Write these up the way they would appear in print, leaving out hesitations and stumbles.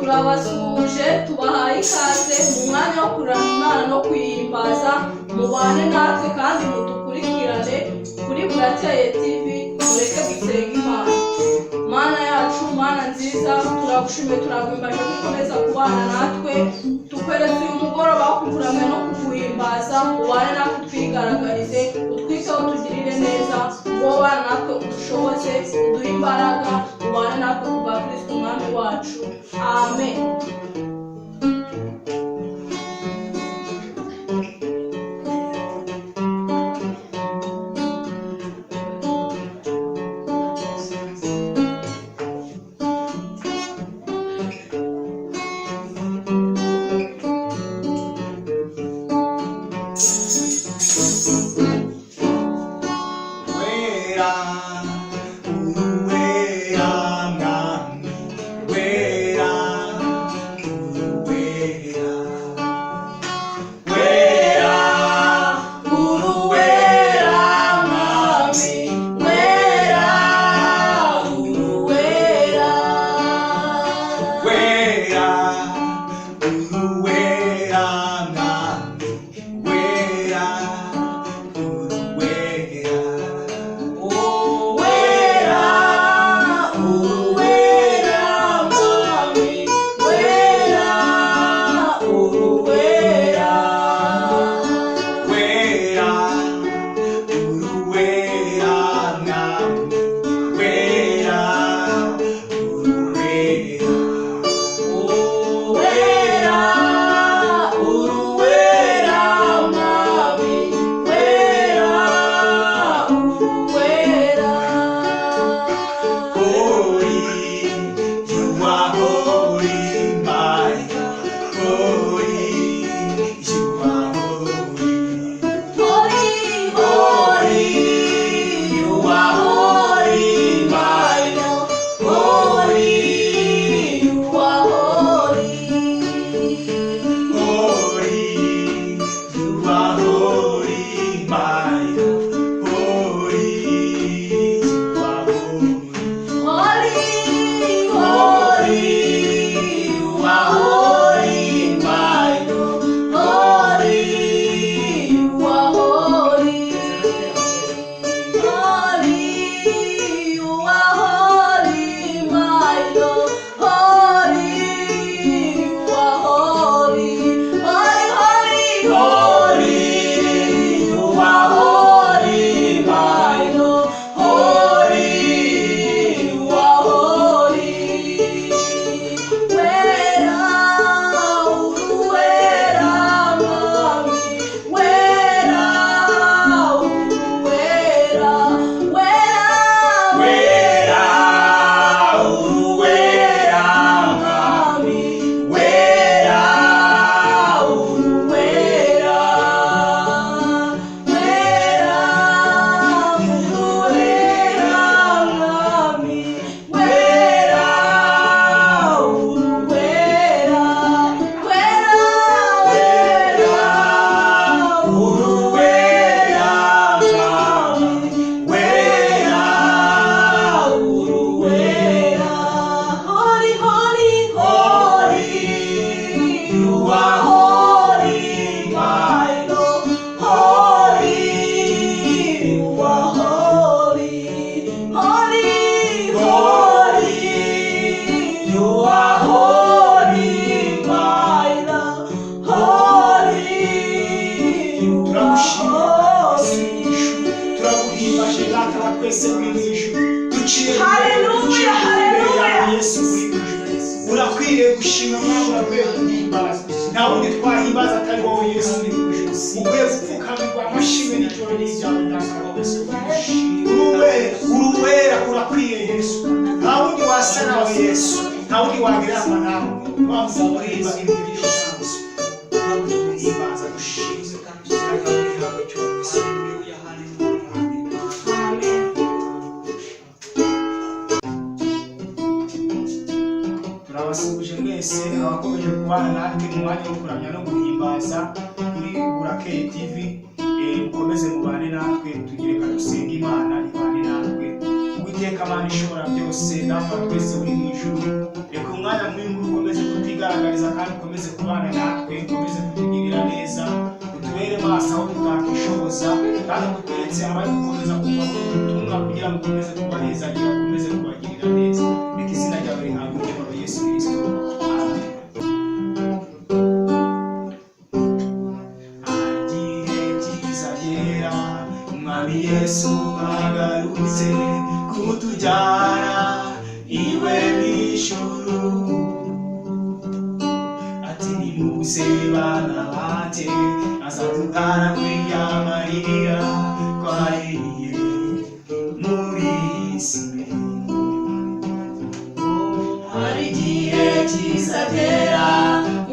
turabasuje tubahaye ikaze mu mwanya wo kuramya Imana no kuyihimbaza. Mubane natwe kandi mudukurikirane kuri Burakeye TV. Mureke dusenga Imana. Mana yacu, Mana nziza, turagushimiye turaguhimbaje ko ukomeza kubana natwe. Tukweretse uyu mugoroba wo kukuramya no kuguhimbaza. Ubane natwe twigaragarize, utwiteho tugirire neza. Ubane natwe udushoboze, uduhe imbaraga. Ubane natwe kubwa Kristo umwami wacu. Amen. Turabasubije mwese abakomeje kubana natwe mu mwanya wo kuramya no guhimbaza kuri Burakeye TV. Mukomeze mubane natwe, tugire ka dusenga Imana ibane natwe. Uwiteka Mana ishobora byose, namwe twese uri mu ijuru, reka umwanya mwinshi ukomeze kubana natwe, ukomeze kutugirira neza, utubere maso aho tutakishoboza, kandi utweretse abari gukomeza kumva ubutumwa kugira ngo ukomeze kubahezagira, ukomeze kubagirira neza. Reka izina ryawe rihabwe icyubahiro, Yesu Kristo. Amen. Igihe kizagera Umwami Yesu agarutse kutujyana iwe mw'ijuru, ati nimuze bana banje, azaduhanagurira amarira twaririye muri iyi si. Hari igihe kizagera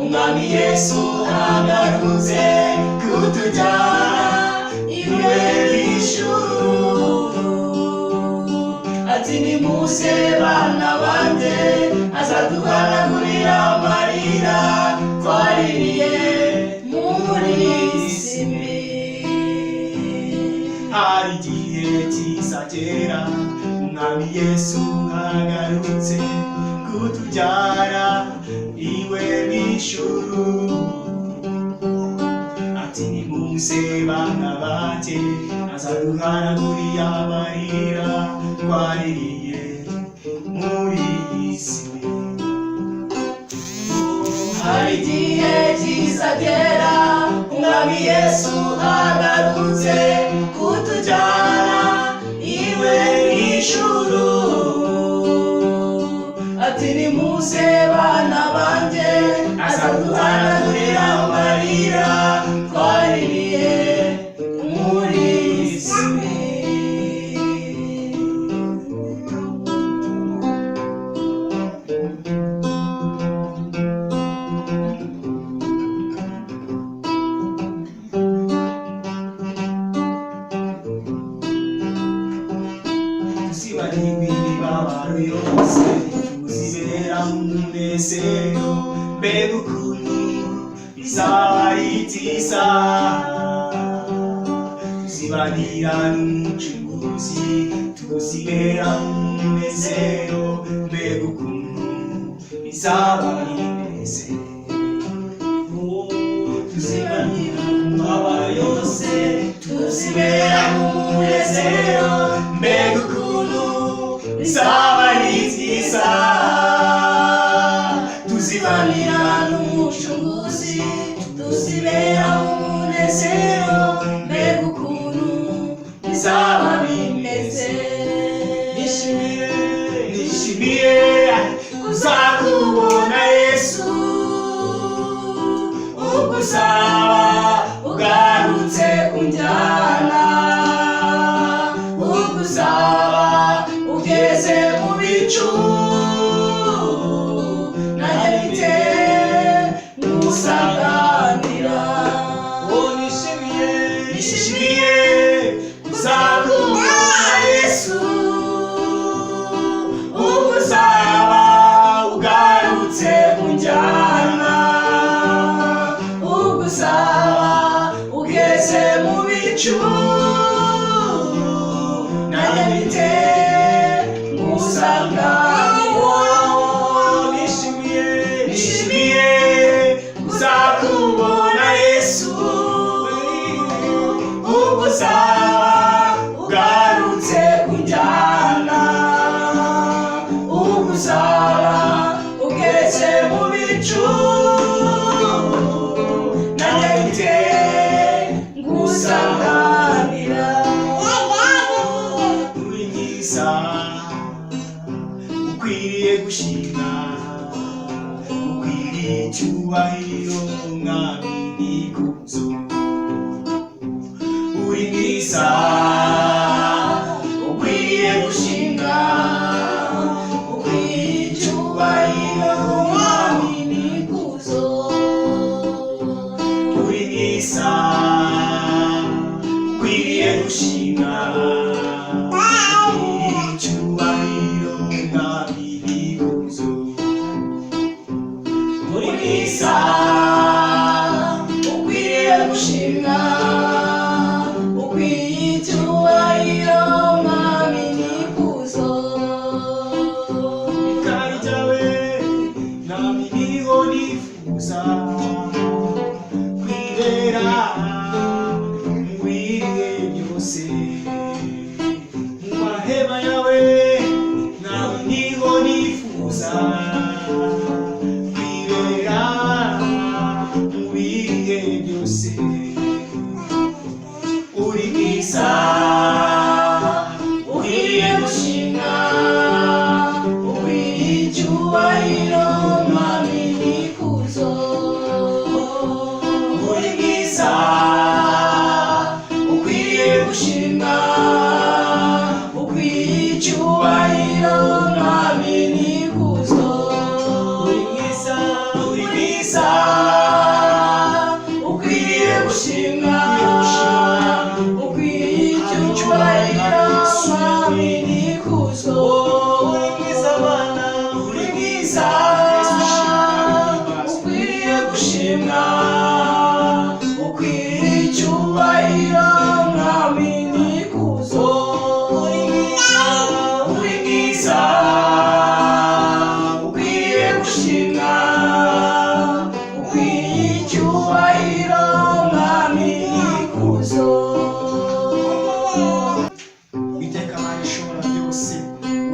Umwami Yesu agarutse kutujyana iwe mw'ijuru, ati nimuze bana banje, azaduhanagurira amarira twaririye muri iyi si mbi. Hari igihe kizagera Umwami Yesu agarutse kutujyana iwe mw'ijuru, ati nimuze bana banje, azaduhanagurira amarira twaririye muri iyi si. Hari igihe kizagera Umwami Yesu agarutse kutujyana iwe mw'ijuru, ati nimuze bana banje, azaduhanagurira amarira twaririye muri iyi si. Tuzibarirwe imibabaro yose, tuzibera mu munezero, mbega ukuntu bizaba ari byiza. Tuzibanira n'Umucunguzi, tuzibera mu munezero, mbega ukuntu bizaba ari byiza. Tuzibanira mu mababaro yose, tuzibera mu munezero, mbega ukuntu bizaba ari byiza. Tuzibanira n'Umucunguzi, tuzibera mu munezero, mbega ukuntu bizaba bimeze. Nishimiye kuzakubona Yesu, ubwo uzaba ugarutse kunjyana, ubwo uzaba ugeze mu bicu, nanjye ngusanganira. Nishimiye kuzakubona Yesu, ubwo uzaba ugarutse kunjyana, ubwo uzaba ugeze mu bicu, nanjye ngusanganira. Nishimiye kuzakubona Yesu, ubwo uzaba ugarutse kunjyana, ubwo uzaba ugeze mu bicu, nanjye ngusanganira. Uri mwiza, ukwiriye gushimwa, ukwiriye icyubahiro, Mwami n'ikuzo. Uri mwiza, ukwiriye gushimwa, ukwiriye icyubahiro, Mwami n'ikuzo. Uri mwiza, ukwiriye gushimwa, ukwiriye icyubahiro, Mwami n'ikuzo. Uri mwiza, ukwiriye gushimwa, ukwiriye icyubahiro, Mwami n'ikuzo. Ikari ryawe Mwami niho nifuza kwibera mu bihe byose uri mwiza ukwiriye gushimwa ukwiriye icyubahiro mwami n'ikuzo uri mwiza ukwiriye gushimwa ukwiriye icyubahiro mwami n'ikuzo uri mwiza ukwiriye gushimwa ukwiriye icyubahiro mwami n'ikuzo uri mwiza Mana uri mwiza ukwiriye gushimwa ukwiriye icyubahiro mwami n'ikuzo uri mwiza ukwiriye gushimwa ukwiriye icyubahiro mwami n'ikuzo. Uwiteka Mana ishobora byose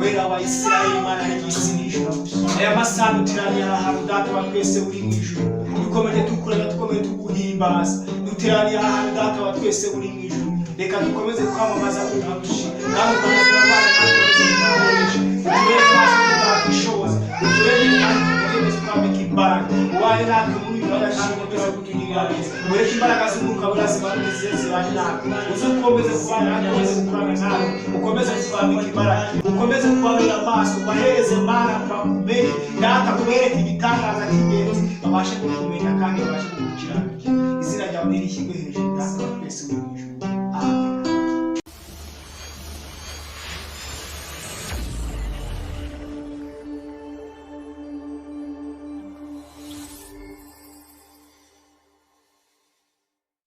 wera wa Isirayeli Mana y'isi n'ijuru aya masaha duteraniye ahantu data wa twese uri mu ijuru dukomeje tukurana dukomeje tuguhimbaza duteraniye ahantu data wa twese uri mu ijuru reka dukomeze kwamamaza ubuhanuzi kandi dukomeze n'abana dukomeze kubahoresha utubere maso tutakishoboza utubere kandi tukomeze twambika imbaraga ubaye natwe muri uyu mwanya kandi ukomeze kutugirira neza ureke imbaraga z'umwuka wera zimanuke zibane natwe uze ukomeze kubana natwe ukomeze gukorana nawe ukomeze twambika imbaraga ukomeze kubabera amaso ubahereze Mana bakumenye data kubereka igitangaza cy'ingenzi babashe kukumenya kandi babashe kugukiranukira izina ryawe nirishyirwe hejuru data wa twese uri mu ijuru.